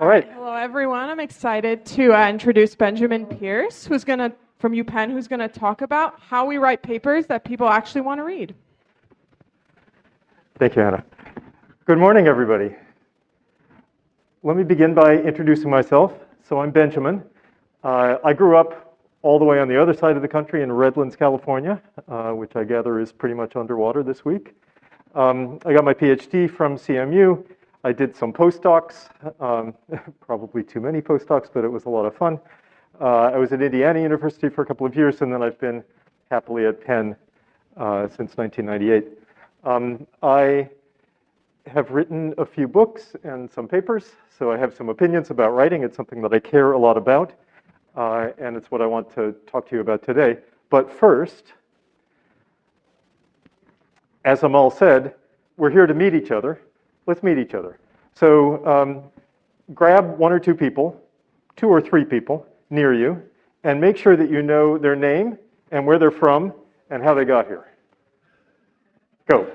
All right. Hello, everyone. I'm excited to introduce Benjamin Pierce, from UPenn, who's going to talk about how we write papers that people actually want to read. Thank you, Hannah. Good morning, everybody. Let me begin by introducing myself. So I'm Benjamin. I grew up all the way on the other side of the country in Redlands, California, which I gather is pretty much underwater this week. I got my PhD from CMU. I did some postdocs, probably too many postdocs, but it was a lot of fun. I was at Indiana University for a couple of years, and then I've been happily at Penn since 1998. I have written a few books and some papers, so I have some opinions about writing. It's something that I care a lot about, and it's what I want to talk to you about today. But first, as Amal said, we're here to meet each other. Let's meet each other. So grab one or two people, 2 or 3 people near you, and make sure that you know their name and where they're from and how they got here. Go.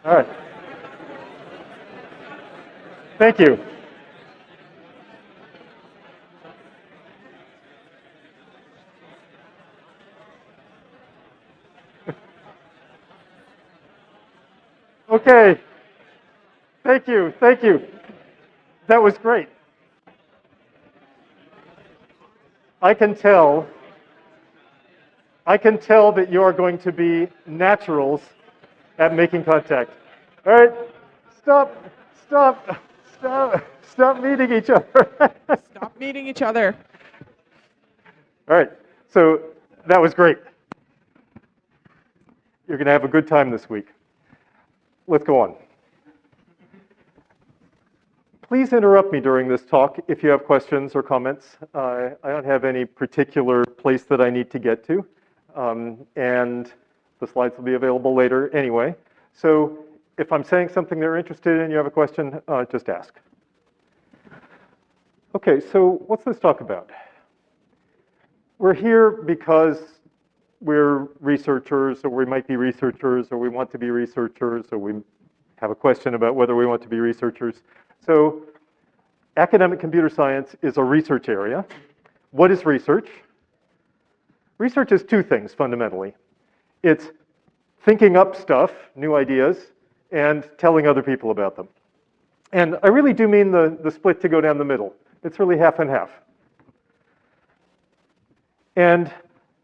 All right. Thank you. Okay. Thank you. Thank you. That was great. I can tell that you are going to be naturals at making contact. All right. Stop meeting each other. Stop meeting each other. All right. So that was great. You're going to have a good time this week. Let's go on. Please interrupt me during this talk if you have questions or comments. I don't have any particular place that I need to get to, and the slides will be available later anyway. So if I'm saying something they're interested in, you have a question, just ask. Okay, so what's this talk about? We're here because we're researchers, or we might be researchers, or we want to be researchers, or we have a question about whether we want to be researchers. So academic computer science is a research area. What is research? Research is 2 things, fundamentally. It's thinking up stuff, new ideas, and telling other people about them. And I really do mean the split to go down the middle. It's really half and half. And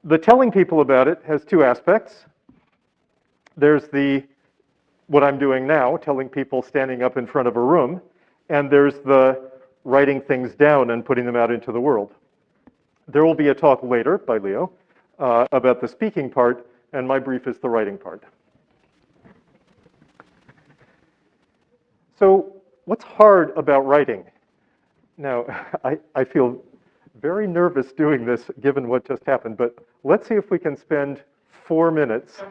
the telling people about it has 2 aspects. There's what I'm doing now, telling people standing up in front of a room, and there's the writing things down and putting them out into the world. There will be a talk later by Leo about the speaking part, and my brief is the writing part. So what's hard about writing? Now, I feel very nervous doing this given what just happened, but let's see if we can spend 4 minutes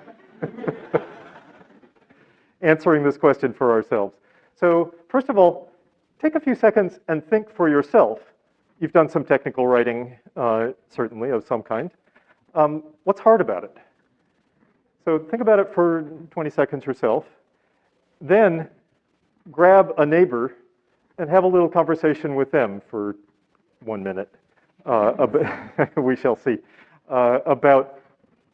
answering this question for ourselves. So first of all, take a few seconds and think for yourself. You've done some technical writing, certainly, of some kind. What's hard about it? So think about it for 20 seconds yourself. Then grab a neighbor and have a little conversation with them for 1 minute. We shall see. About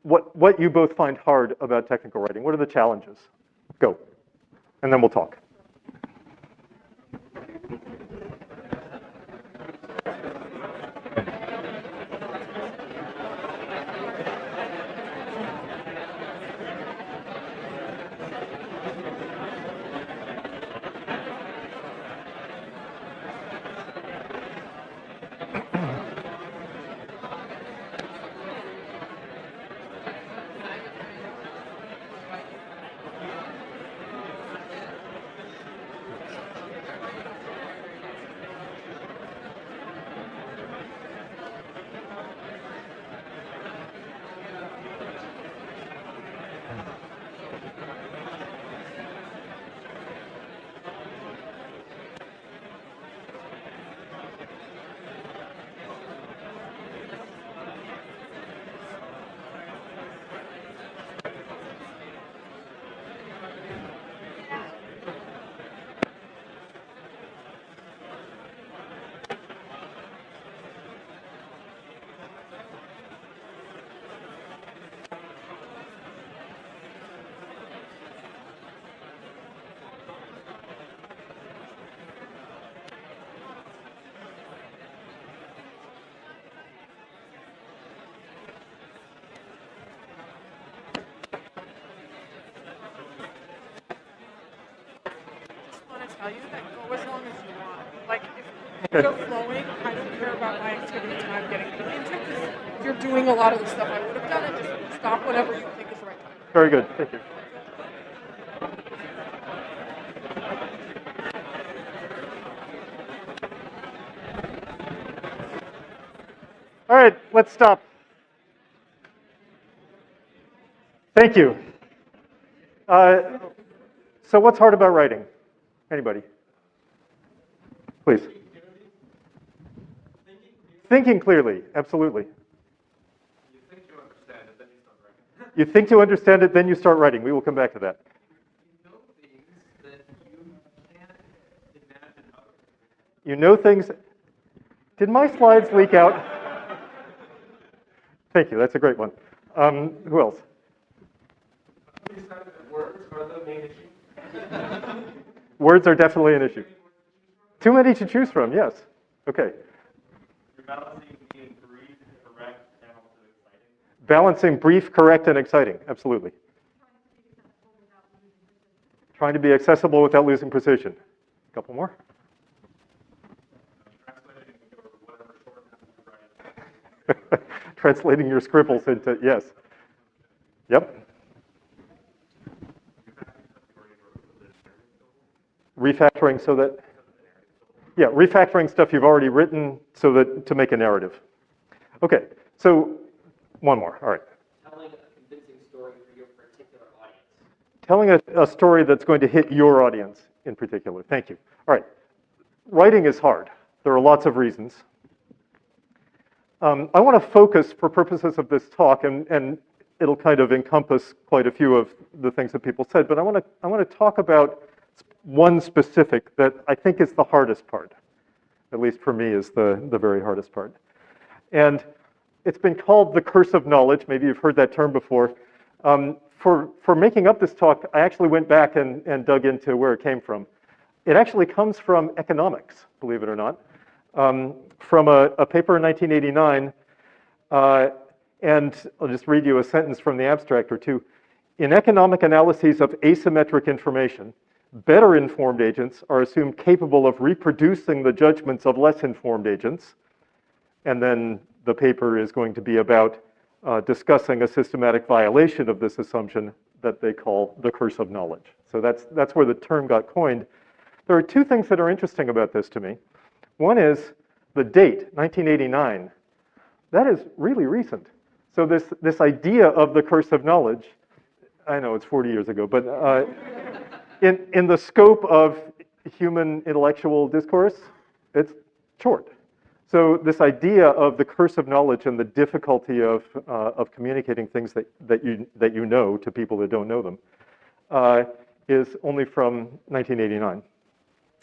what you both find hard about technical writing. What are the challenges? Go. And then we'll talk. tell you that go as long as you want. Like, if you're flowing, I don't care about my activity time getting into because you're doing a lot of the stuff I would have done and just stop whenever you think is the right time. Very good. Thank you. All right, let's stop. Thank you. So what's hard about writing? Anybody? Please. Thinking clearly, absolutely. You think you understand it, then you start writing. We will come back to that. You know things. Did my slides leak out? Thank you, that's a great one. Who else? Words are the main issue. Words are definitely an issue. Too many to choose from, yes. Okay. You're balancing being brief, correct, and also exciting. Balancing brief, correct, and exciting, absolutely. Trying to be accessible without losing precision. A couple more. Translating your whatever shorthand you write. Translating your scribbles into, yes. Yep. Refactoring so that, yeah, refactoring stuff you've already written so that to make a narrative. Okay, so one more, all right. Telling a convincing story for your particular audience. Telling a story that's going to hit your audience in particular. Thank you. All right, writing is hard. There are lots of reasons. I want to focus for purposes of this talk, and it'll kind of encompass quite a few of the things that people said, but I want to talk about one specific that I think is the hardest part, at least for me is the very hardest part. And it's been called the curse of knowledge. Maybe you've heard that term before. For making up this talk, I actually went back and dug into where it came from. It actually comes from economics, believe it or not, from a paper in 1989. And I'll just read you a sentence from the abstract or two. In economic analyses of asymmetric information, better informed agents are assumed capable of reproducing the judgments of less informed agents. And then the paper is going to be about discussing a systematic violation of this assumption that they call the curse of knowledge. So that's where the term got coined. There are two things that are interesting about this to me. One is the date, 1989. That is really recent. So this idea of the curse of knowledge, I know it's 40 years ago, but in the scope of human intellectual discourse, it's short. So this idea of the curse of knowledge and the difficulty of communicating things that you know to people that don't know them is only from 1989.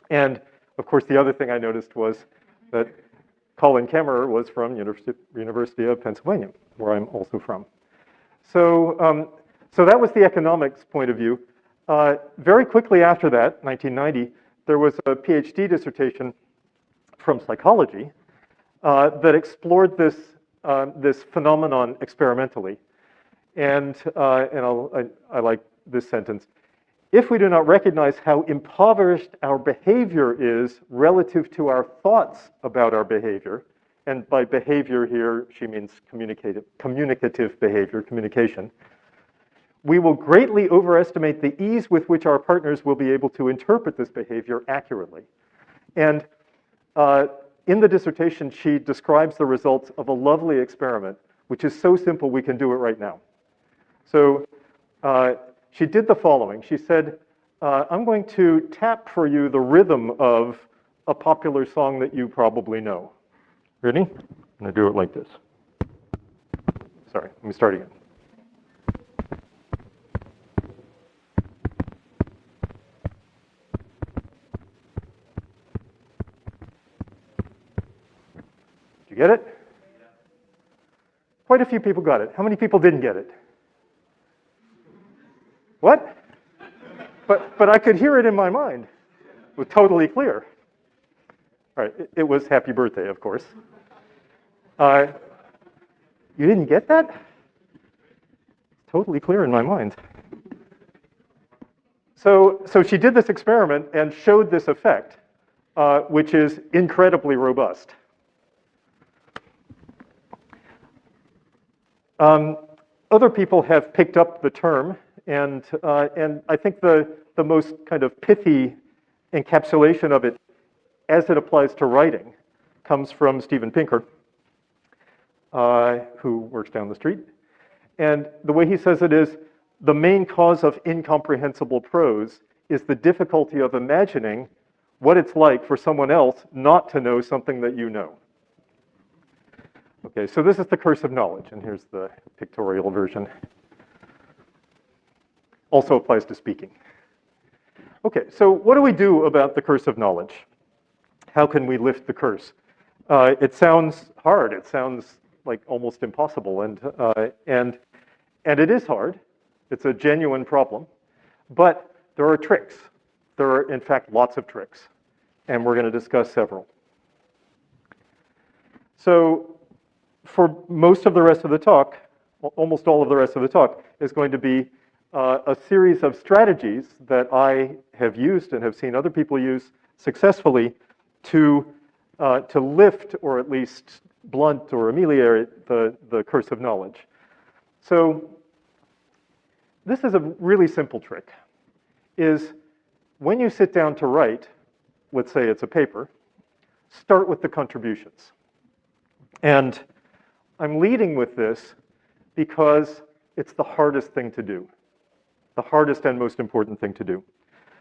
And of course, the other thing I noticed was that Colin Kemmerer was from University of Pennsylvania, where I'm also from. So, so that was the economics point of view. Very quickly after that, 1990, there was a PhD dissertation from psychology that explored this phenomenon experimentally. And I like this sentence. If we do not recognize how impoverished our behavior is relative to our thoughts about our behavior, and by behavior here, she means communicative behavior, communication, we will greatly overestimate the ease with which our partners will be able to interpret this behavior accurately. And in the dissertation, she describes the results of a lovely experiment, which is so simple we can do it right now. So she did the following. She said, I'm going to tap for you the rhythm of a popular song that you probably know. Ready? I'm going to do it like this. Sorry, let me start again. Did you get it? Quite a few people got it. How many people didn't get it? What? But I could hear it in my mind. It was totally clear. All right, it was Happy Birthday, of course. You didn't get that? It's totally clear in my mind. So she did this experiment and showed this effect, which is incredibly robust. Other people have picked up the term, and I think the most kind of pithy encapsulation of it as it applies to writing comes from Steven Pinker, who works down the street. And the way he says it is, the main cause of incomprehensible prose is the difficulty of imagining what it's like for someone else not to know something that you know. Okay, so this is the curse of knowledge, and here's the pictorial version. Also applies to speaking. Okay, so what do we do about the curse of knowledge? How can we lift the curse? It sounds hard. It sounds like almost impossible, and it is hard. It's a genuine problem, but there are tricks. There are, in fact, lots of tricks, and we're going to discuss several. So for most of the rest of the talk, almost all of the rest of the talk, is going to be a series of strategies that I have used and have seen other people use successfully to lift or at least blunt or ameliorate the curse of knowledge. So this is a really simple trick, is when you sit down to write, let's say it's a paper, start with the contributions. And I'm leading with this because it's the hardest thing to do, the hardest and most important thing to do.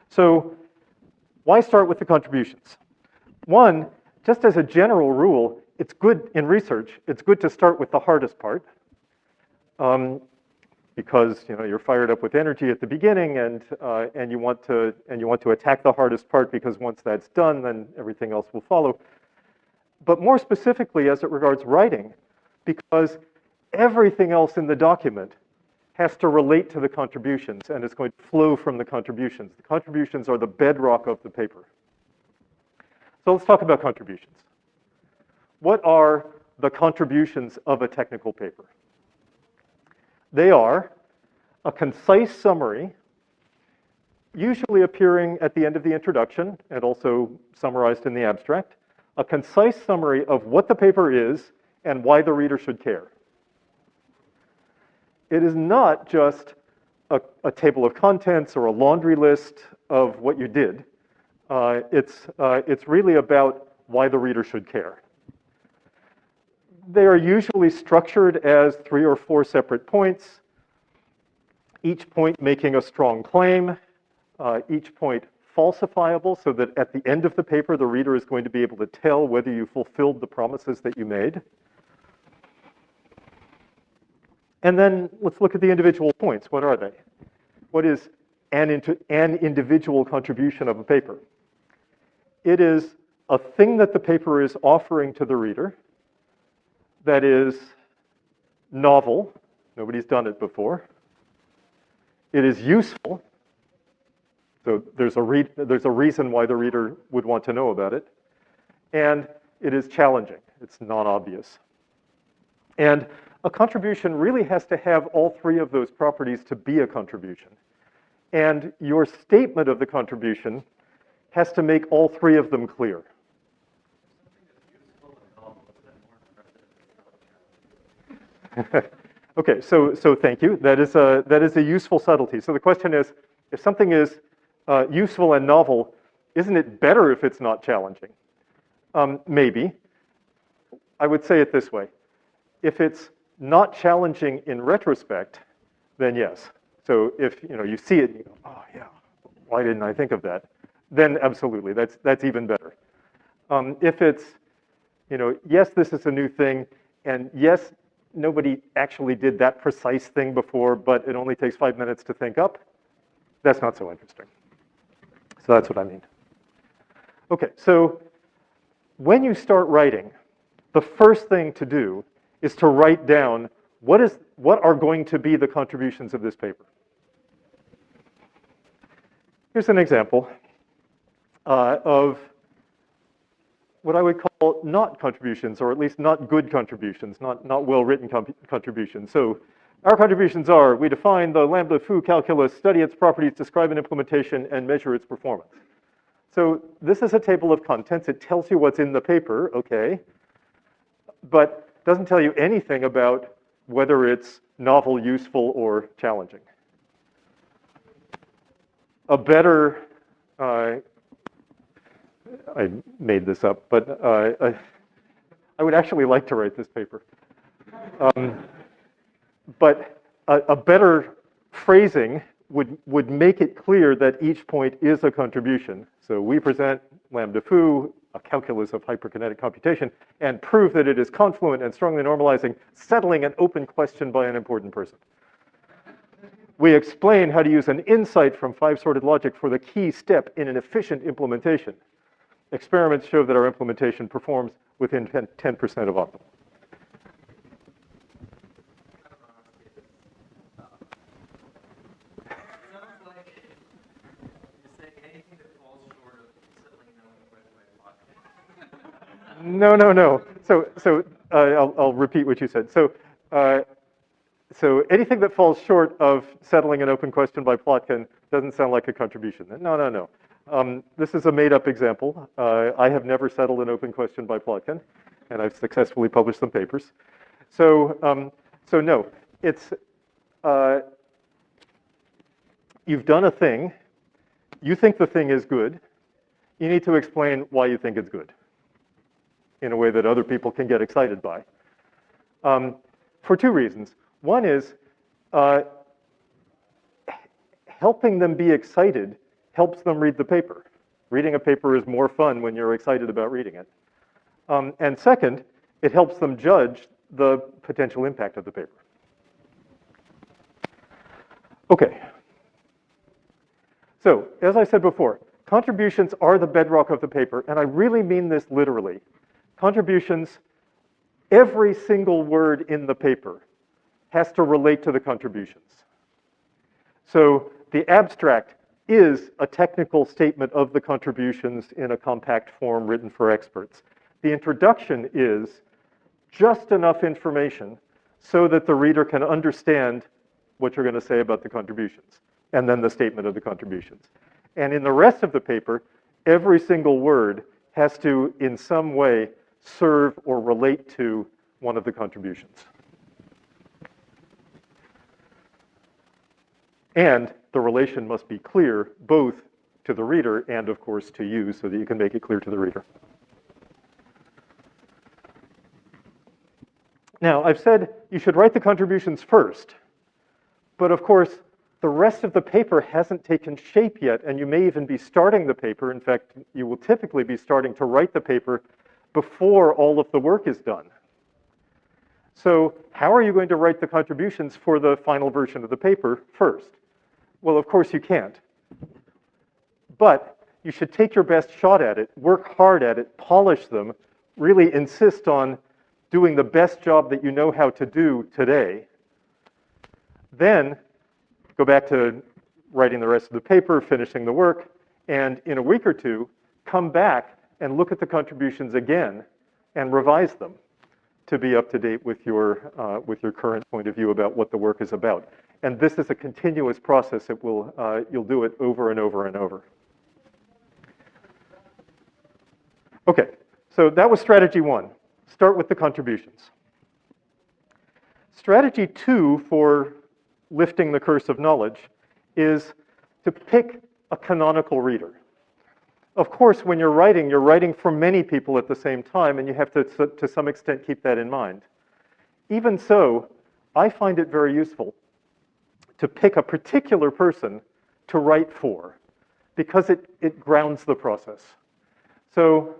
So why start with the contributions? One, just as a general rule, it's good in research, it's good to start with the hardest part, because you're fired up with energy at the beginning, and you want to attack the hardest part, because once that's done, then everything else will follow. But more specifically, as it regards writing, because everything else in the document has to relate to the contributions, and it's going to flow from the contributions. The contributions are the bedrock of the paper. So let's talk about contributions. What are the contributions of a technical paper? They are a concise summary, usually appearing at the end of the introduction and also summarized in the abstract, a concise summary of what the paper is and why the reader should care. It is not just a table of contents or a laundry list of what you did. It's really about why the reader should care. They are usually structured as 3 or 4 separate points, each point making a strong claim, each point falsifiable, so that at the end of the paper, the reader is going to be able to tell whether you fulfilled the promises that you made. And then let's look at the individual points. What are they? What is an individual contribution of a paper? It is a thing that the paper is offering to the reader that is novel. Nobody's done it before. It is useful. So there's a reason why the reader would want to know about it. And it is challenging. It's non-obvious. And a contribution really has to have all 3 of those properties to be a contribution. And your statement of the contribution has to make all 3 of them clear. Okay, so thank you. That is a useful subtlety. So the question is, if something is useful and novel, isn't it better if it's not challenging? Maybe. I would say it this way. If it's not challenging in retrospect, then yes. So if you see it and you go, oh yeah, why didn't I think of that? Then absolutely, that's even better. If it's, yes, this is a new thing, and yes, nobody actually did that precise thing before, but it only takes 5 minutes to think up, that's not so interesting. So that's what I mean. Okay, so when you start writing, the first thing to do is to write down what are going to be the contributions of this paper. Here's an example of what I would call not contributions, or at least not good contributions, not well-written contributions. So Our contributions are, we define the lambda foo calculus, study its properties, describe an implementation, and measure its performance. So this is a table of contents. It tells you what's in the paper, okay, but doesn't tell you anything about whether it's novel, useful, or challenging. A better, I made this up, but I would actually like to write this paper. But a better phrasing would make it clear that each point is a contribution. So we present lambda foo, a calculus of hyperkinetic computation, and prove that it is confluent and strongly normalizing, settling an open question by an important person. We explain how to use an insight from five-sorted logic for the key step in an efficient implementation. Experiments show that our implementation performs within 10% of optimal. No. So I'll repeat what you said. So anything that falls short of settling an open question by Plotkin doesn't sound like a contribution. No. This is a made-up example. I have never settled an open question by Plotkin, and I've successfully published some papers. So no, it's you've done a thing. You think the thing is good. You need to explain why you think it's good in a way that other people can get excited by. For two reasons. One is helping them be excited helps them read the paper. Reading a paper is more fun when you're excited about reading it. And second, it helps them judge the potential impact of the paper. Okay. So, as I said before, contributions are the bedrock of the paper, and I really mean this literally. Contributions, every single word in the paper has to relate to the contributions. So the abstract is a technical statement of the contributions in a compact form written for experts. The introduction is just enough information so that the reader can understand what you're going to say about the contributions, and then the statement of the contributions. And in the rest of the paper, every single word has to, in some way, serve or relate to one of the contributions. And the relation must be clear both to the reader and, of course, to you so that you can make it clear to the reader. Now, I've said you should write the contributions first, but of course, the rest of the paper hasn't taken shape yet, and you may even be starting the paper. In fact, you will typically be starting to write the paper before all of the work is done. So how are you going to write the contributions for the final version of the paper first? Well, of course you can't. But you should take your best shot at it, work hard at it, polish them, really insist on doing the best job that you know how to do today. Then go back to writing the rest of the paper, finishing the work, and in a week or two, come back and look at the contributions again and revise them to be up to date with your current point of view about what the work is about. And this is a continuous process. It will, you'll do it over and over and over. Okay, so that was strategy one. Start with the contributions. Strategy two for lifting the curse of knowledge is to pick a canonical reader. Of course, when you're writing for many people at the same time, and you have to some extent, keep that in mind. Even so, I find it very useful to pick a particular person to write for, because it grounds the process. So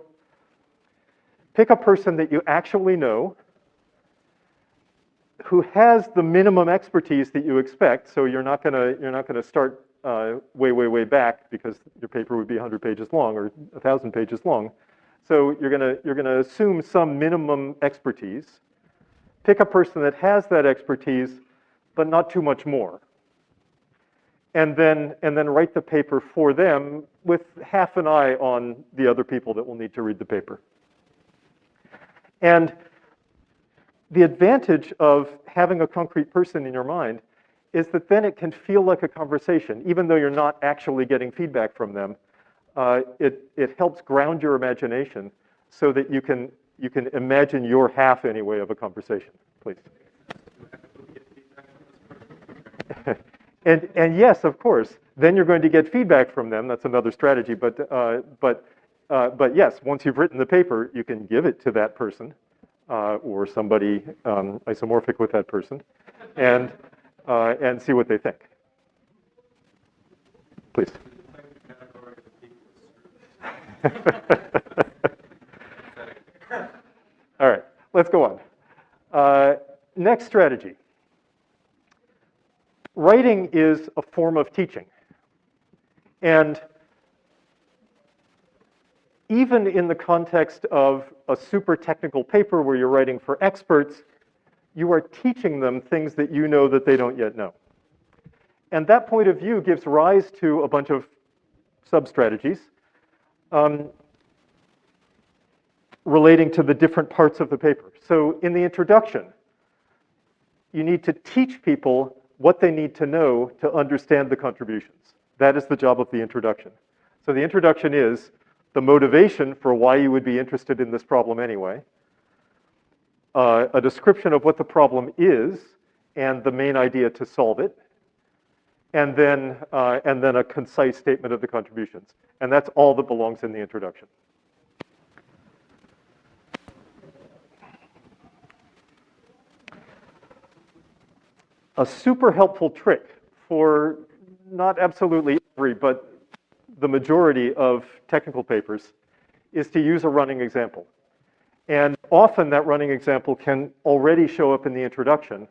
pick a person that you actually know, who has the minimum expertise that you expect. So you're not gonna start way back, because your paper would be 100 pages long or 1,000 pages long. So you're gonna assume some minimum expertise. Pick a person that has that expertise, but not too much more. And then write the paper for them with half an eye on the other people that will need to read the paper. And The advantage of having a concrete person in your mind is that then it can feel like a conversation, even though you're not actually getting feedback from them. It helps ground your imagination so that you can imagine your half anyway of a conversation. Please. And yes, of course, then you're going to get feedback from them. That's another strategy. But yes, once you've written the paper, you can give it to that person or somebody isomorphic with that person, and see what they think. Please. All right, let's go on. Next strategy. Writing is a form of teaching. And even in the context of a super technical paper where you're writing for experts, you are teaching them things that you know that they don't yet know. And that point of view gives rise to a bunch of sub-strategies relating to the different parts of the paper. So in the introduction, you need to teach people what they need to know to understand the contributions. That is the job of the introduction. So the introduction is the motivation for why you would be interested in this problem anyway, a description of what the problem is and the main idea to solve it, and then a concise statement of the contributions. And that's all that belongs in the introduction. A super helpful trick for not absolutely every, but the majority of technical papers is to use a running example. And often that running example can already show up in the introduction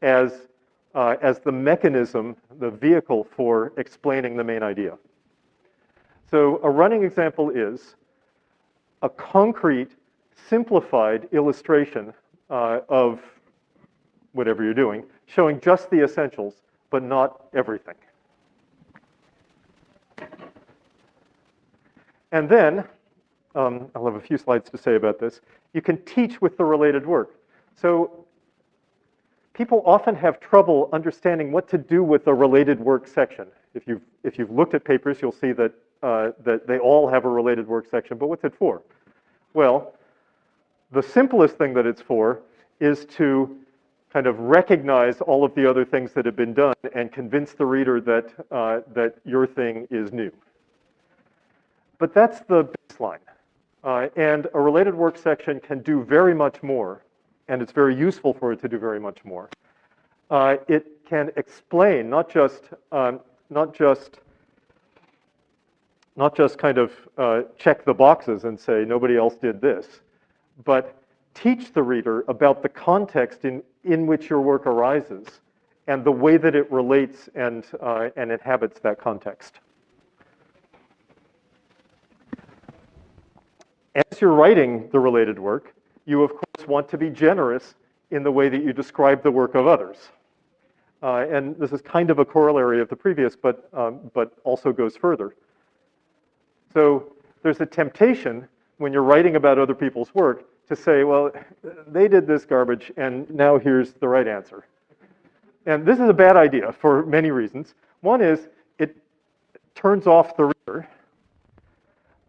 as the mechanism, the vehicle for explaining the main idea. So a running example is a concrete, simplified illustration of whatever you're doing, showing just the essentials, but not everything. And then, I'll have a few slides to say about this, you can teach with the related work. So people often have trouble understanding what to do with the related work section. If you've looked at papers, you'll see that, that they all have a related work section, but what's it for? Well, the simplest thing that it's for is to kind of recognize all of the other things that have been done and convince the reader that, that your thing is new. But that's the baseline. And a related work section can do very much more, and it's very useful for it to do very much more. It can explain, not just kind of check the boxes and say nobody else did this, but teach the reader about the context in which your work arises and the way that it relates and inhabits that context. As you're writing the related work, you of course want to be generous in the way that you describe the work of others. And this is kind of a corollary of the previous, but also goes further. So there's a temptation when you're writing about other people's work to say, well, they did this garbage, and now here's the right answer. And this is a bad idea for many reasons. One is it turns off the reader.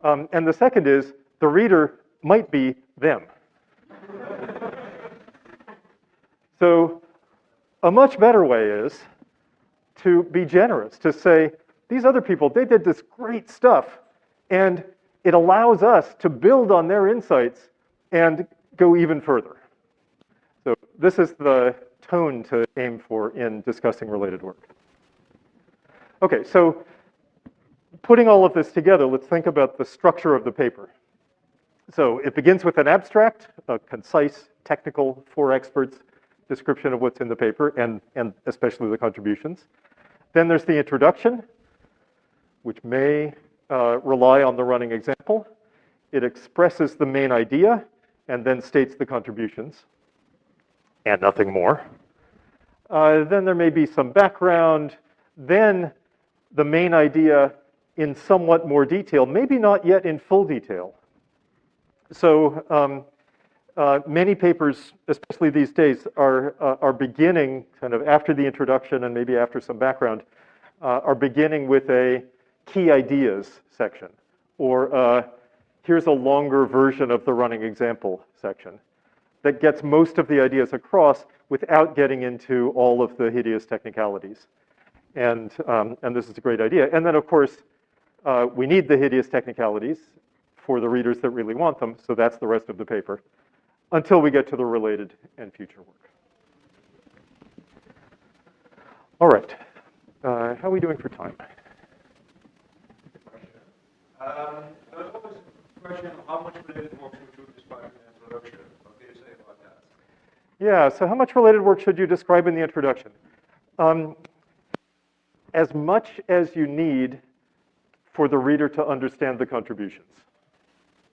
And the second is the reader might be them. So a much better way is to be generous, to say, these other people, they did this great stuff, and it allows us to build on their insights and go even further. So this is the tone to aim for in discussing related work. Okay, so putting all of this together, let's think about the structure of the paper. So it begins with an abstract, a concise, technical, for experts description of what's in the paper, and especially the contributions. Then there's the introduction, which may rely on the running example. It expresses the main idea, and then states the contributions, and nothing more. Then there may be some background, then the main idea in somewhat more detail, maybe not yet in full detail. So many papers, especially these days, are beginning kind of after the introduction and maybe after some background, are beginning with a key ideas section, or here's a longer version of the running example section that gets most of the ideas across without getting into all of the hideous technicalities. And this is a great idea. And then, of course, we need the hideous technicalities for the readers that really want them, so that's the rest of the paper, until we get to the related and future work. All right. How are we doing for time? There's always a question of how much related work should you describe in the introduction? What do you say about that? Yeah, so how much related work should you describe in the introduction? As much as you need for the reader to understand the contributions,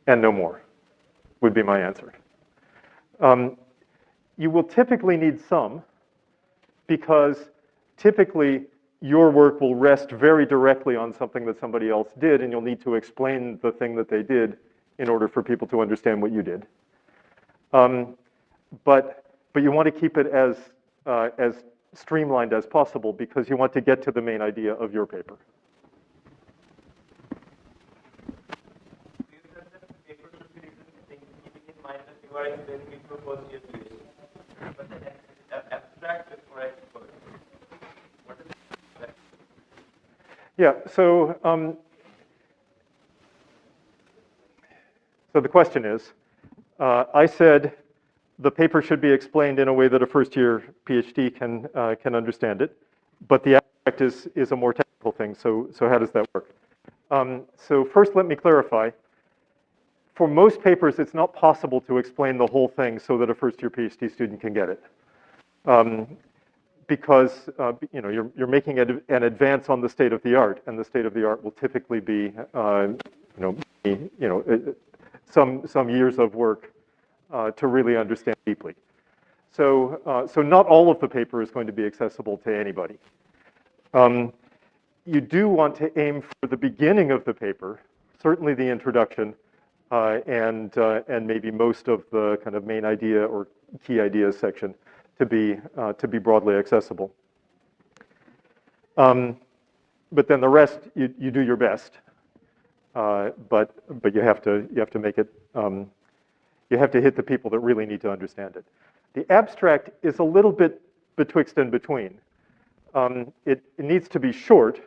and no more, would be my answer. You will typically need some, because typically your work will rest very directly on something that somebody else did, and you'll need to explain the thing that they did in order for people to understand what you did. But you want to keep it as streamlined as possible, because you want to get to the main idea of your paper. Paper should be written keeping in mind that you are explaining it to a first year PhD. But the abstract is correct first. What is that? Yeah, so the question is, I said the paper should be explained in a way that a first-year PhD can understand it, but the abstract is a more technical thing. So how does that work? So first, let me clarify. For most papers, it's not possible to explain the whole thing so that a first-year PhD student can get it, because you're making an advance on the state of the art, and the state of the art will typically be some years of work to really understand deeply. So not all of the paper is going to be accessible to anybody. You do want to aim for the beginning of the paper, certainly the introduction, and maybe most of the kind of main idea or key ideas section to be broadly accessible. But then the rest, you do your best, but you have to make it. You have to hit the people that really need to understand it. The abstract is a little bit betwixt and between. It needs to be short,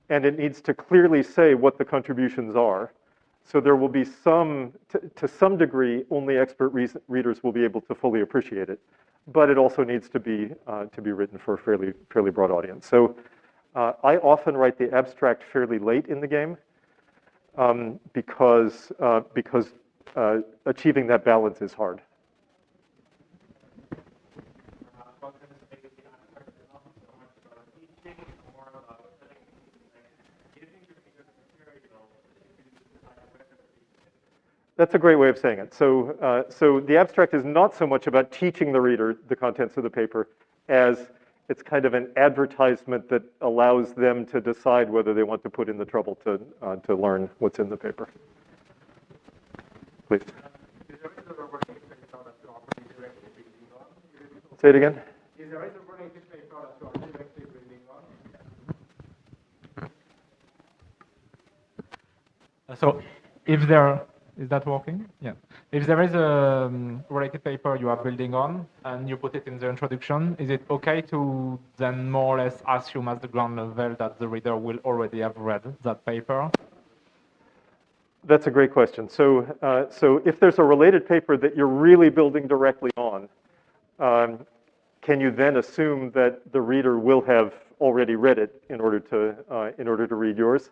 and it needs to clearly say what the contributions are. So there will be to some degree, only expert readers will be able to fully appreciate it. But it also needs to be written for a fairly broad audience. So I often write the abstract fairly late in the game, because achieving that balance is hard. That's a great way of saying it. So the abstract is not so much about teaching the reader the contents of the paper as it's kind of an advertisement that allows them to decide whether they want to put in the trouble to learn what's in the paper. Please. Say it again. Is there a related paper that you are directly building on? So if there, is that working? Yeah. If there is a related paper you are building on and you put it in the introduction, is it okay to then more or less assume as the ground level that the reader will already have read that paper? That's a great question. So if there's a related paper that you're really building directly on, can you then assume that the reader will have already read it in order to read yours?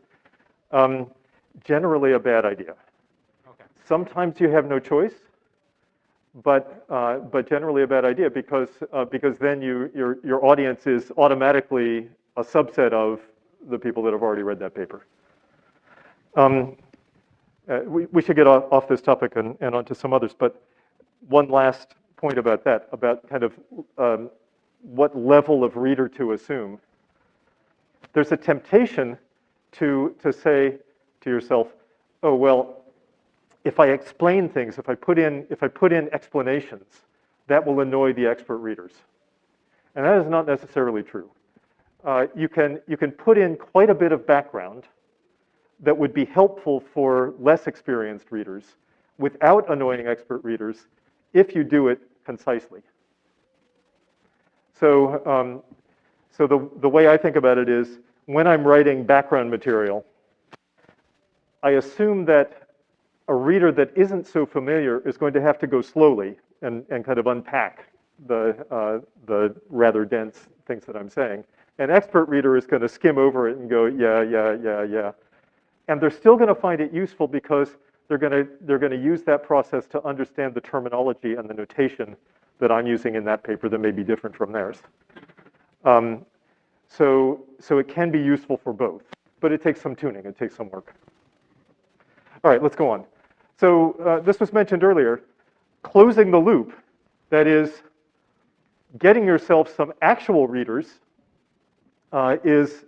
Generally, a bad idea. Okay. Sometimes you have no choice, but generally a bad idea because then your audience is automatically a subset of the people that have already read that paper. We should get off this topic and onto some others, but one last point about that, about kind of what level of reader to assume. There's a temptation to say to yourself, oh, well, if I explain things, if I put in explanations, that will annoy the expert readers. And that is not necessarily true. You can put in quite a bit of background that would be helpful for less experienced readers without annoying expert readers if you do it concisely. So, so the way I think about it is, when I'm writing background material, I assume that a reader that isn't so familiar is going to have to go slowly and kind of unpack the rather dense things that I'm saying. An expert reader is going to skim over it and go, yeah, yeah, yeah, yeah. And they're still going to find it useful because they're going to use that process to understand the terminology and the notation that I'm using in that paper that may be different from theirs. So it can be useful for both, but it takes some tuning, it takes some work. All right, let's go on. So this was mentioned earlier, closing the loop, that is, getting yourself some actual readers is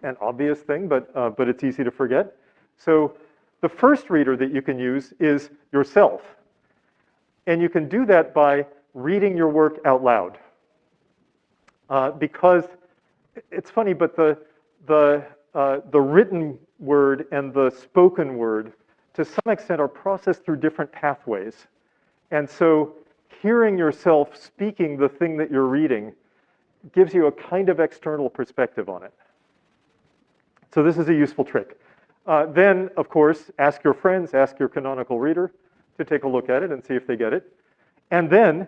an obvious thing, but it's easy to forget. So the first reader that you can use is yourself. And you can do that by reading your work out loud. Because it's funny, but the written word and the spoken word, to some extent, are processed through different pathways. And so hearing yourself speaking the thing that you're reading gives you a kind of external perspective on it. So this is a useful trick. Then, of course, ask your friends, ask your canonical reader to take a look at it and see if they get it. And then,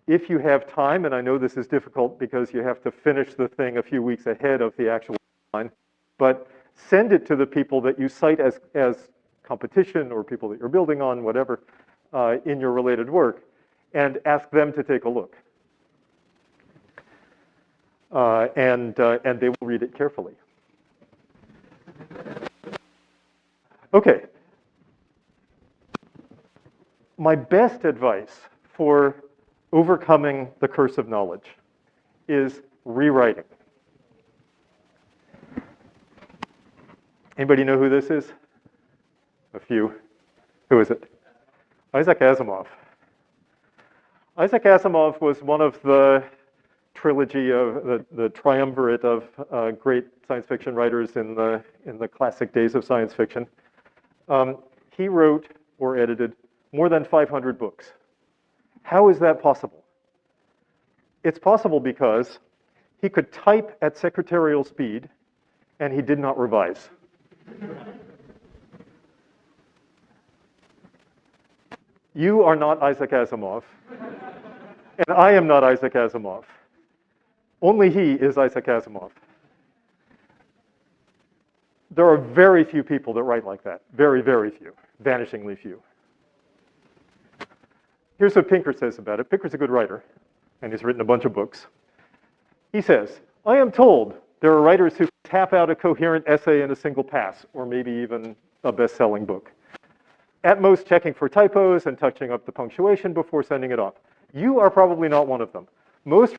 if you have time, and I know this is difficult because you have to finish the thing a few weeks ahead of the actual deadline, but send it to the people that you cite as competition or people that you're building on, whatever, in your related work, and ask them to take a look. And they will read it carefully. Okay. My best advice for overcoming the curse of knowledge is rewriting. Anybody know who this is? A few. Who is it? Isaac Asimov. Isaac Asimov was one of the trilogy of the triumvirate of great science fiction writers in the classic days of science fiction. He wrote or edited more than 500 books. How is that possible? It's possible because he could type at secretarial speed and he did not revise. You are not Isaac Asimov, and I am not Isaac Asimov. Only he is Isaac Asimov. There are very few people that write like that. Very, very few. Vanishingly few. Here's what Pinker says about it. Pinker's a good writer, and he's written a bunch of books. He says, I am told there are writers who tap out a coherent essay in a single pass, or maybe even a best-selling book. At most checking for typos and touching up the punctuation before sending it off. You are probably not one of them. Most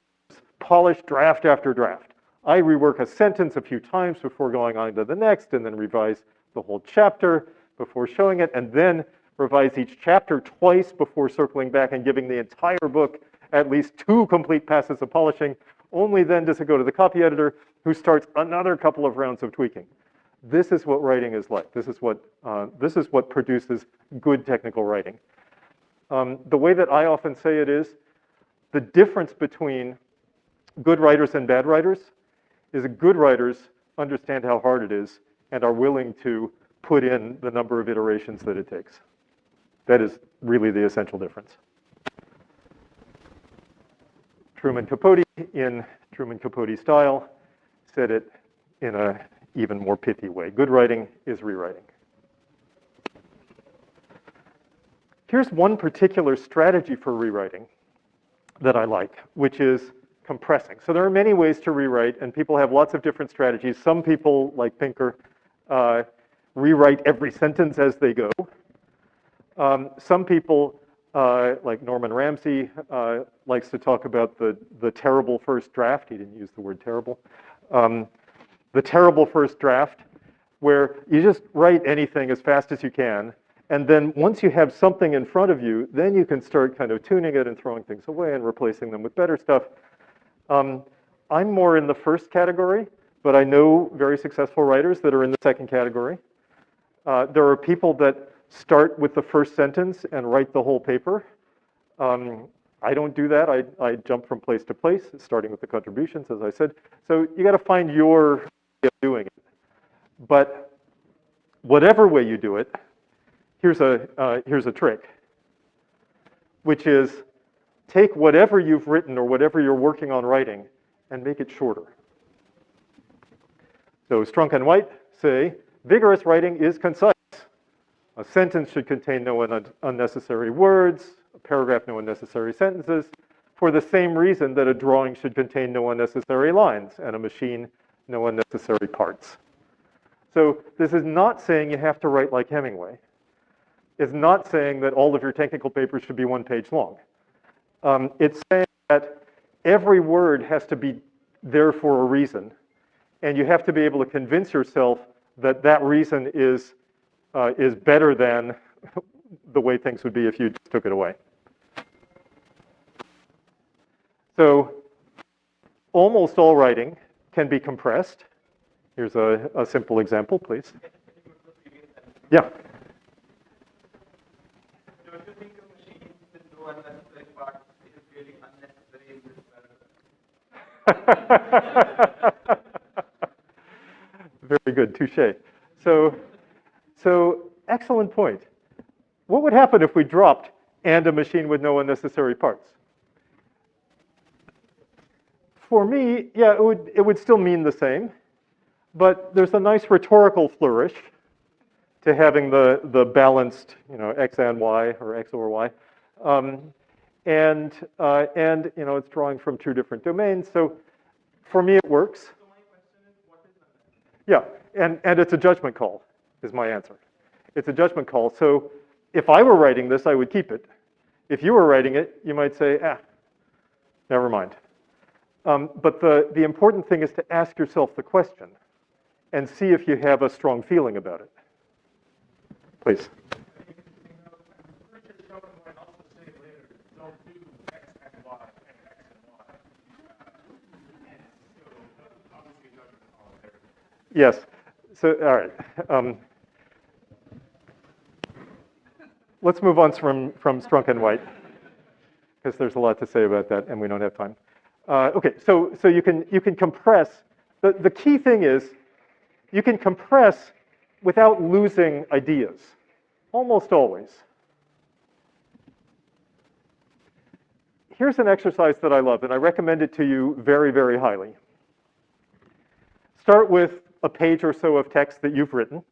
polish draft after draft. I rework a sentence a few times before going on to the next, and then revise the whole chapter before showing it, and then revise each chapter twice before circling back and giving the entire book at least 2 complete passes of polishing. Only then does it go to the copy editor, who starts another couple of rounds of tweaking. This is what writing is like. This is what produces good technical writing. The way that I often say it is, the difference between good writers and bad writers is that good writers understand how hard it is and are willing to put in the number of iterations that it takes. That is really the essential difference. Truman Capote, in Truman Capote style, said it in an even more pithy way. Good writing is rewriting. Here's one particular strategy for rewriting that I like, which is compressing. So there are many ways to rewrite, and people have lots of different strategies. Some people, like Pinker, rewrite every sentence as they go. Some people, like Norman Ramsey, likes to talk about the terrible first draft. He didn't use the word terrible. The terrible first draft, where you just write anything as fast as you can, And then once you have something in front of you, then you can start kind of tuning it and throwing things away and replacing them with better stuff. I'm more in the first category, but I know very successful writers that are in the second category. There are people that start with the first sentence and write the whole paper. I don't do that. I jump from place to place, starting with the contributions, as I said. So you got to find your way of doing it. But whatever way you do it, here's a trick, which is take whatever you've written or whatever you're working on writing and make it shorter. So Strunk and White say, vigorous writing is concise. A sentence should contain no unnecessary words, a paragraph no unnecessary sentences, for the same reason that a drawing should contain no unnecessary lines and a machine no unnecessary parts. So this is not saying you have to write like Hemingway. It's not saying that all of your technical papers should be 1 page long. It's saying that every word has to be there for a reason, and you have to be able to convince yourself that that reason is better than the way things would be if you just took it away. So almost all writing can be compressed. Here's a simple example, please. Yeah. Don't you think a machine with no unnecessary parts is really unnecessary in this paragraph? Very good, touche. So excellent point. What would happen if we dropped "and a machine with no unnecessary parts"? For me, yeah, it would still mean the same, but there's a nice rhetorical flourish to having the balanced, x and y, or x over y, and it's drawing from 2 different domains. So for me, it works. So my question is, what is unnecessary? Yeah, and it's a judgment call, is my answer. It's a judgment call. So if I were writing this, I would keep it. If you were writing it, you might say, never mind. But the important thing is to ask yourself the question and see if you have a strong feeling about it. Please. Richard Showman might also say later, don't do X and Y and X and Y. So obviously judgment call there. Yes. So, all right. Let's move on from Strunk and White, because there's a lot to say about that, and we don't have time. Okay, so you can compress. The key thing is you can compress without losing ideas, almost always. Here's an exercise that I love, and I recommend it to you very, very highly. Start with a page or so of text that you've written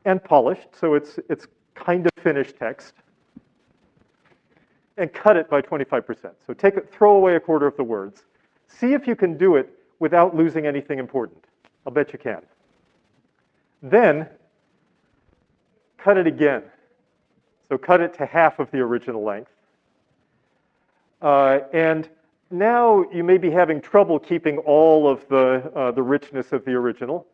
and polished, so it's kind of finished text, and cut it by 25%. So throw away a quarter of the words. See if you can do it without losing anything important. I'll bet you can. Then, cut it again. So cut it to half of the original length. And now you may be having trouble keeping all of the richness of the original.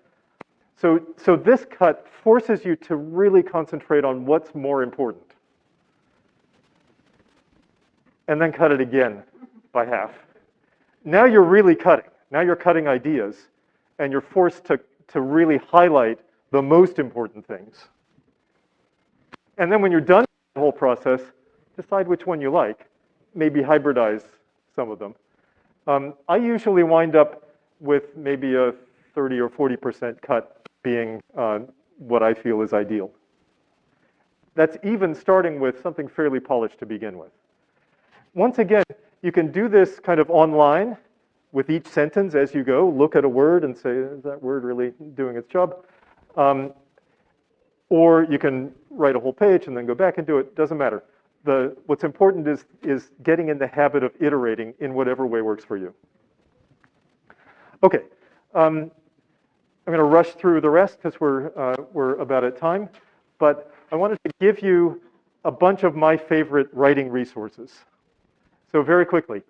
So this cut forces you to really concentrate on what's more important. And then cut it again by half. Now you're really cutting. Now you're cutting ideas, and you're forced to really highlight the most important things. And then when you're done with the whole process, decide which one you like. Maybe hybridize some of them. I usually wind up with maybe a 30 or 40% cut being what I feel is ideal. That's even starting with something fairly polished to begin with. Once again, you can do this kind of online with each sentence as you go. Look at a word and say, is that word really doing its job? Or you can write a whole page and then go back and do it. Doesn't matter. What's important is getting in the habit of iterating in whatever way works for you. Okay. I'm going to rush through the rest because we're about at time. But I wanted to give you a bunch of my favorite writing resources. So very quickly,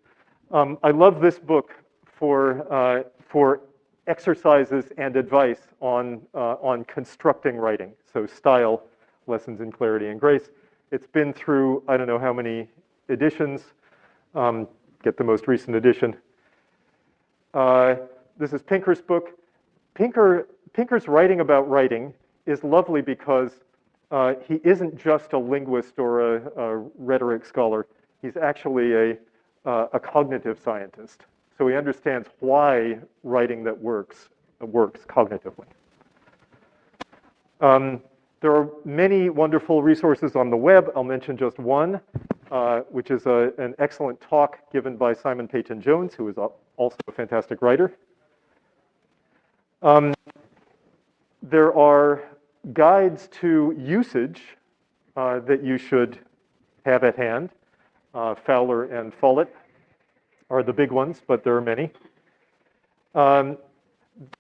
I love this book for exercises and advice on constructing writing, so style, Lessons in Clarity and Grace. It's been through, I don't know how many editions. Get the most recent edition. This is Pinker's book. Pinker's writing about writing is lovely because he isn't just a linguist or a rhetoric scholar. He's actually a cognitive scientist. So he understands why writing that works cognitively. There are many wonderful resources on the web. I'll mention just one, which is an excellent talk given by Simon Peyton-Jones, who is also a fantastic writer. There are guides to usage that you should have at hand. Fowler and Follett are the big ones, but there are many.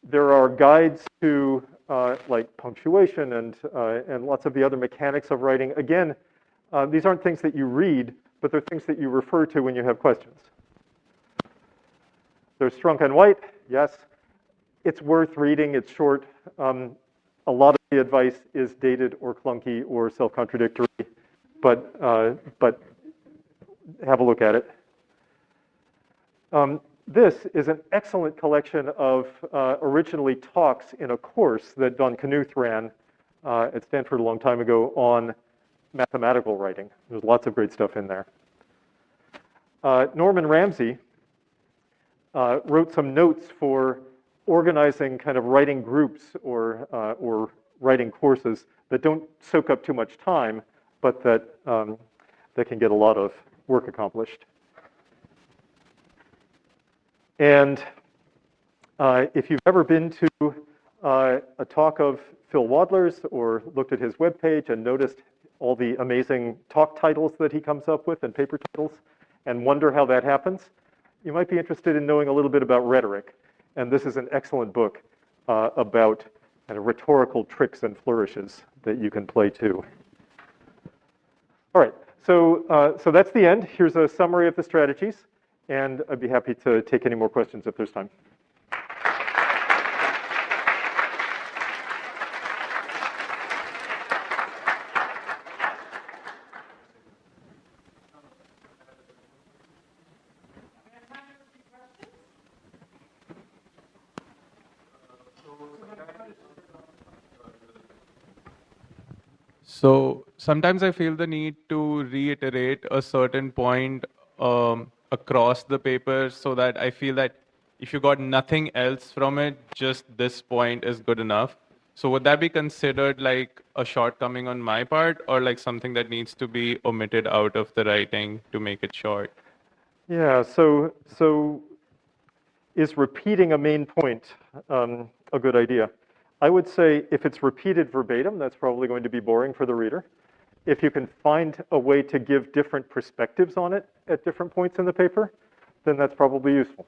There are guides to like punctuation and lots of the other mechanics of writing. Again, these aren't things that you read, but they're things that you refer to when you have questions. There's Strunk and White, yes. It's worth reading, it's short. A lot of the advice is dated or clunky or self-contradictory, but have a look at it. This is an excellent collection of originally talks in a course that Don Knuth ran at Stanford a long time ago on mathematical writing. There's lots of great stuff in there. Norman Ramsey wrote some notes for organizing kind of writing groups or writing courses that don't soak up too much time, but that can get a lot of work accomplished. And if you've ever been to a talk of Phil Wadler's or looked at his webpage and noticed all the amazing talk titles that he comes up with and paper titles and wonder how that happens, you might be interested in knowing a little bit about rhetoric. And this is an excellent book about kind of rhetorical tricks and flourishes that you can play too. All right, so that's the end. Here's a summary of the strategies, and I'd be happy to take any more questions if there's time. So sometimes I feel the need to reiterate a certain point across the paper so that I feel that if you got nothing else from it, just this point is good enough. So would that be considered like a shortcoming on my part or like something that needs to be omitted out of the writing to make it short? Yeah, so is repeating a main point a good idea? I would say if it's repeated verbatim, that's probably going to be boring for the reader. If you can find a way to give different perspectives on it at different points in the paper, then that's probably useful.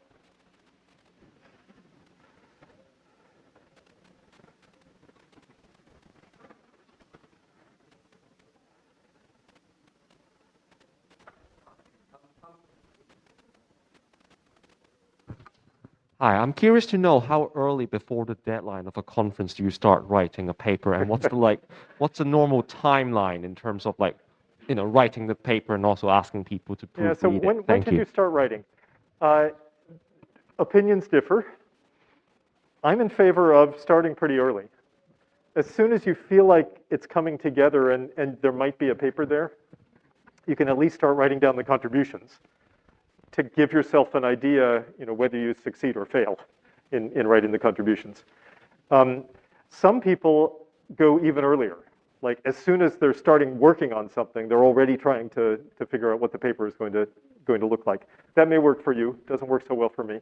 Hi, I'm curious to know how early before the deadline of a conference do you start writing a paper, and what's the normal timeline in terms of writing the paper and also asking people to proofread Yeah, so when should you start writing? Opinions differ. I'm in favor of starting pretty early. As soon as you feel like it's coming together and there might be a paper there, you can at least start writing down the contributions to give yourself an idea, whether you succeed or fail in writing the contributions. Some people go even earlier. Like as soon as they're starting working on something, they're already trying to figure out what the paper is going to look like. That may work for you. Doesn't work so well for me.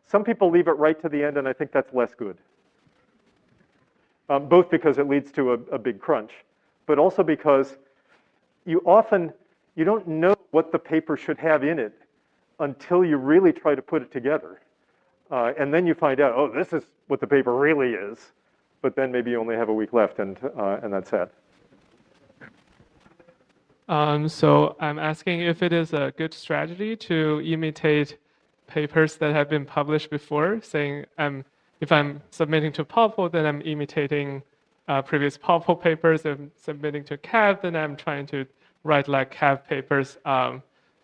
Some people leave it right to the end, and I think that's less good. Both because it leads to a big crunch, but also because you don't know what the paper should have in it until you really try to put it together. And then you find out, oh, this is what the paper really is. But then maybe you only have a week left, and that's sad. So I'm asking if it is a good strategy to imitate papers that have been published before, saying if I'm submitting to POPL, then I'm imitating previous POPL papers and submitting to CAV, then I'm trying to write like CAV papers.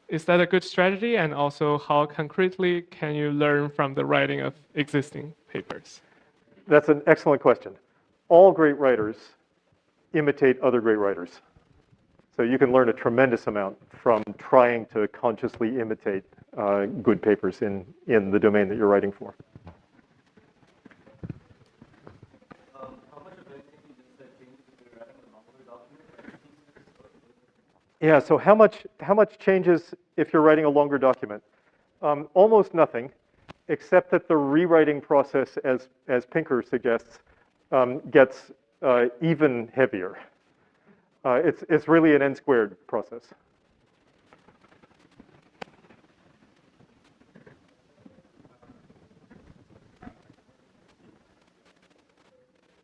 Is that a good strategy? And also, how concretely can you learn from the writing of existing papers? That's an excellent question. All great writers imitate other great writers. So you can learn a tremendous amount from trying to consciously imitate good papers in the domain that you're writing for. How much of anything you just said changes if you're writing a longer document? Yeah, so how much changes if you're writing a longer document? Almost nothing, except that the rewriting process, as Pinker suggests, gets even heavier. It's really an n-squared process.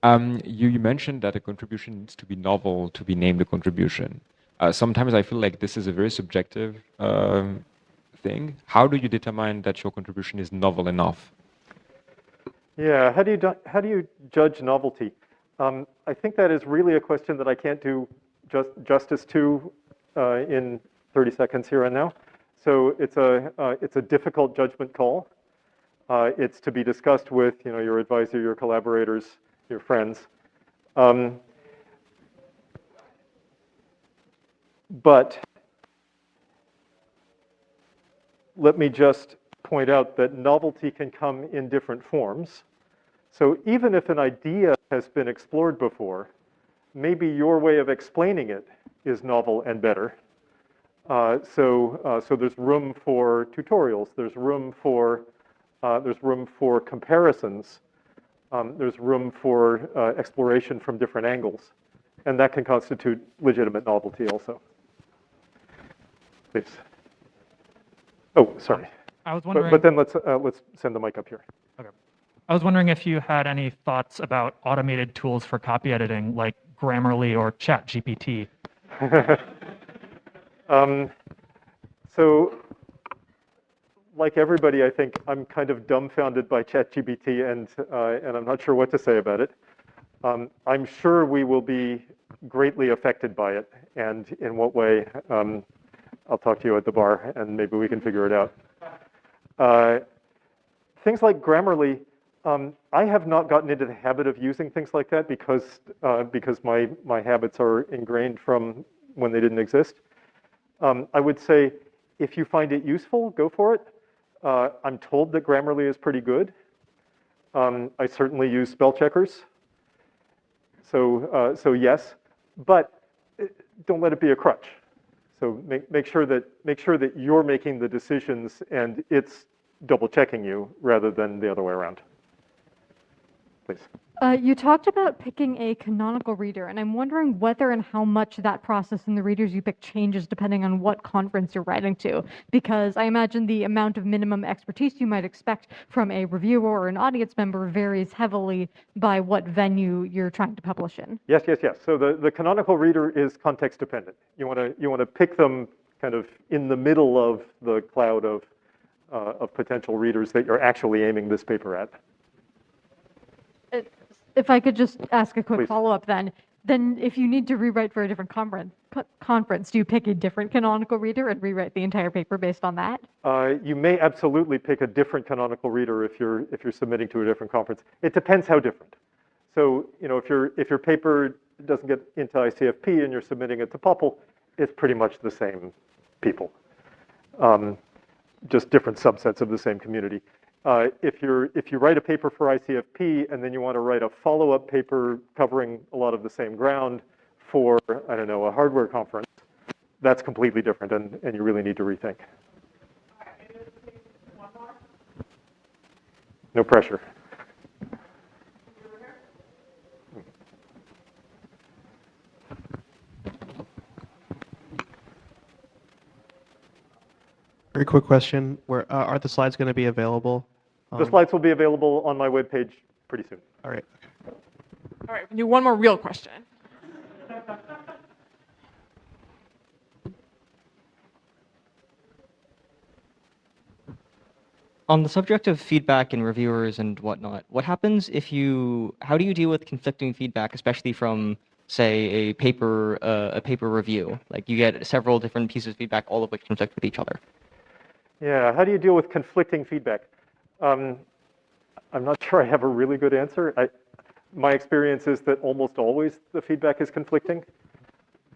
You mentioned that a contribution needs to be novel to be named a contribution. Sometimes I feel like this is a very subjective thing. How do you determine that your contribution is novel enough? Yeah, how do you judge novelty? I think that is really a question that I can't do justice to in 30 seconds here and now. So it's a difficult judgment call. It's to be discussed with your advisor, your collaborators, your friends. But let me just point out that novelty can come in different forms. So even if an idea has been explored before, maybe your way of explaining it is novel and better. So there's room for tutorials. There's room for comparisons. There's room for exploration from different angles, and that can constitute legitimate novelty also. Please. Oh, sorry. I was wondering. But then let's send the mic up here. Okay. I was wondering if you had any thoughts about automated tools for copy editing, like Grammarly or ChatGPT. So, like everybody, I think I'm kind of dumbfounded by ChatGPT, and I'm not sure what to say about it. I'm sure we will be greatly affected by it, and in what way? I'll talk to you at the bar, and maybe we can figure it out. Things like Grammarly, I have not gotten into the habit of using things like that because my habits are ingrained from when they didn't exist. I would say if you find it useful, go for it. I'm told that Grammarly is pretty good. I certainly use spell checkers. So yes, but don't let it be a crutch. So make sure that you're making the decisions and it's double checking you rather than the other way around. Please. You talked about picking a canonical reader, and I'm wondering whether and how much that process and the readers you pick changes depending on what conference you're writing to. Because I imagine the amount of minimum expertise you might expect from a reviewer or an audience member varies heavily by what venue you're trying to publish in. Yes. So the canonical reader is context dependent. You want to pick them kind of in the middle of the cloud of potential readers that you're actually aiming this paper at. If I could just ask a quick Please. follow-up then if you need to rewrite for a different conference, do you pick a different canonical reader and rewrite the entire paper based on that? You may absolutely pick a different canonical reader if you're submitting to a different conference. It depends how different. So if your paper doesn't get into ICFP and you're submitting it to POPL, it's pretty much the same people, just different subsets of the same community. If you write a paper for ICFP and then you want to write a follow-up paper covering a lot of the same ground for, I don't know, a hardware conference, that's completely different and you really need to rethink. No pressure. Very quick question. Where are the slides going to be available? The slides will be available on my webpage pretty soon. All right. All right, we do one more real question. On the subject of feedback and reviewers and whatnot, what happens if how do you deal with conflicting feedback, especially from, say, a paper review? Like you get several different pieces of feedback, all of which conflict with each other. Yeah, how do you deal with conflicting feedback? I'm not sure I have a really good answer. My experience is that almost always the feedback is conflicting.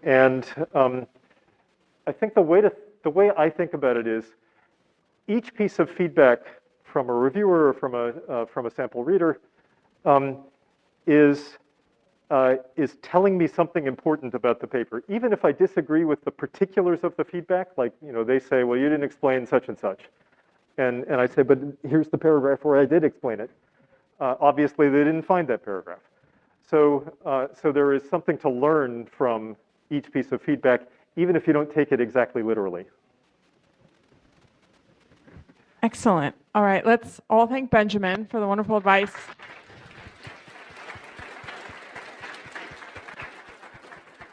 And I think the way I think about it is each piece of feedback from a reviewer or from a sample reader is telling me something important about the paper. Even if I disagree with the particulars of the feedback, like they say, well, you didn't explain such and such. And I say, but here's the paragraph where I did explain it. Obviously, they didn't find that paragraph. So there is something to learn from each piece of feedback, even if you don't take it exactly literally. Excellent. All right, let's all thank Benjamin for the wonderful advice.